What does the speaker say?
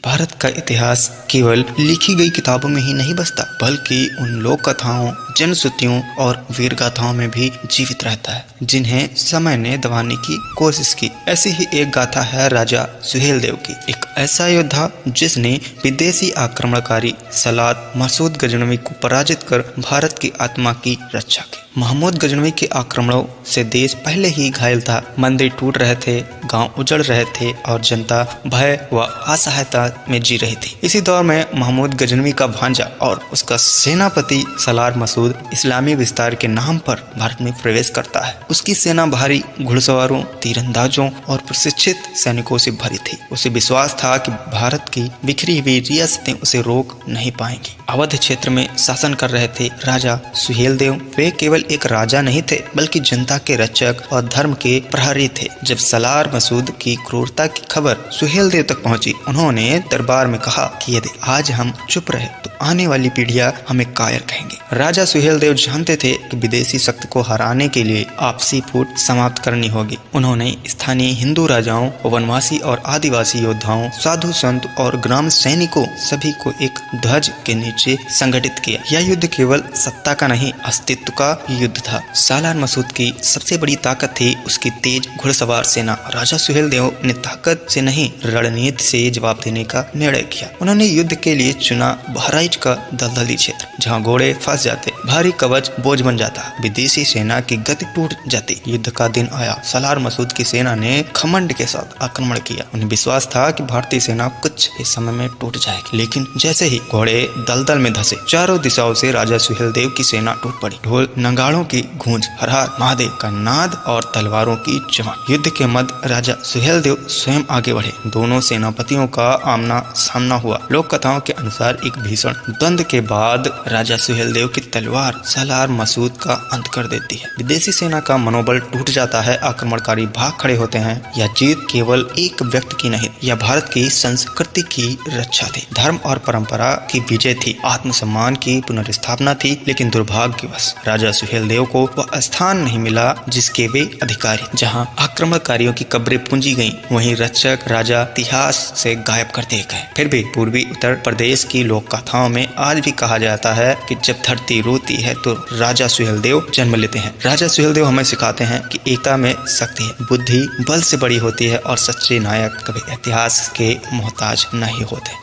भारत का इतिहास केवल लिखी गई किताबों में ही नहीं बसता, बल्कि उन लोक कथाओं, जनश्रुतियों और वीर गाथाओं में भी जीवित रहता है, जिन्हें समय ने दबाने की कोशिश की। ऐसी ही एक गाथा है राजा सुहेलदेव की, एक ऐसा योद्धा जिसने विदेशी आक्रमणकारी सलार मसूद गजनवी को पराजित कर भारत की आत्मा की रक्षा की। महमूद गजनवी के आक्रमणों से देश पहले ही घायल था, मंदिर टूट रहे थे, गांव उजड़ रहे थे और जनता भय व असहायता में जी रही थी। इसी दौर में महमूद गजनवी का भांजा और उसका सेनापति सलार मसूद इस्लामी विस्तार के नाम पर भारत में प्रवेश करता है। उसकी सेना भारी घुड़सवारों, तीरंदाजों और प्रशिक्षित सैनिकों से भरी थी। उसे विश्वास था कि भारत की बिखरी हुई रियासतें उसे रोक नहीं पाएंगी। अवध क्षेत्र में शासन कर रहे थे राजा सुहेलदेव। वे केवल एक राजा नहीं थे, बल्कि जनता के रक्षक और धर्म के प्रहरी थे। जब सलार मसूद की क्रूरता की खबर सुहेलदेव तक पहुंची, उन्होंने दरबार में कहा कि यदि आज हम चुप रहे तो आने वाली पीढ़ियां हमें कायर कहेंगे। राजा सुहेलदेव जानते थे कि विदेशी शक्ति को हराने के लिए आपसी फूट समाप्त करनी होगी। उन्होंने स्थानीय हिंदू राजाओं, वनवासी और आदिवासी योद्धाओं, साधु संत और ग्राम सैनिकों सभी को एक ध्वज के नीचे संगठित किया। यह युद्ध केवल सत्ता का नहीं, अस्तित्व का युद्ध था। सालार मसूद की सबसे बड़ी ताकत थी उसकी तेज घुड़सवार सेना। राजा सुहेलदेव ने ताकत से नहीं, रणनीति से जवाब देने का निर्णय किया। उन्होंने युद्ध के लिए चुना बहराइच का दलदली क्षेत्र, जहां घोड़े फंस जाते, भारी कवच बोझ बन जाता, विदेशी सेना की गति टूट जाती। युद्ध का दिन आया। सलार मसूद की सेना ने घमंड के साथ आक्रमण किया। उन्हें विश्वास था कि भारतीय सेना कुछ ही समय में टूट जाएगी, लेकिन जैसे ही घोड़े दलदल में धंसे, चारों दिशाओं से राजा सुहेलदेव की सेना टूट पड़ी। ढोल नगाड़ों की गूंज, हर हर महादेव का नाद और तलवारों की चमक। युद्ध के मध्य राजा सुहेलदेव स्वयं आगे बढ़े। दोनों सेनापतियों का आमना सामना हुआ। लोक कथाओं के अनुसार एक भीषण द्वंद के बाद राजा सुहेलदेव की तलवार सलार मसूद का अंत कर देती है। विदेशी सेना का मनोबल टूट जाता है, आक्रमणकारी भाग खड़े होते हैं। यह जीत केवल एक व्यक्ति की नहीं, यह भारत की संस्कृति की रक्षा थी, धर्म और परंपरा की विजय थी, आत्मसम्मान की पुनर्स्थापना थी। लेकिन दुर्भाग्यवश राजा सुहेलदेव को वह स्थान नहीं मिला जिसके वे अधिकारी। जहां आक्रमणकारियों की कब्रें पूंजी गईं, वहीं रक्षक राजा इतिहास से गायब कर दिए गए। फिर भी पूर्वी उत्तर प्रदेश की लोक कथाओं में आज भी कहा जाता है कि जब धरती रोती है तो राजा सुहेलदेव जन्म लेते हैं। राजा सुहेलदेव हमें सिखाते हैं कि एकता में शक्ति है, बुद्धि बल से बड़ी होती है और सच्चे नायक कभी इतिहास के मोहताज नहीं होते।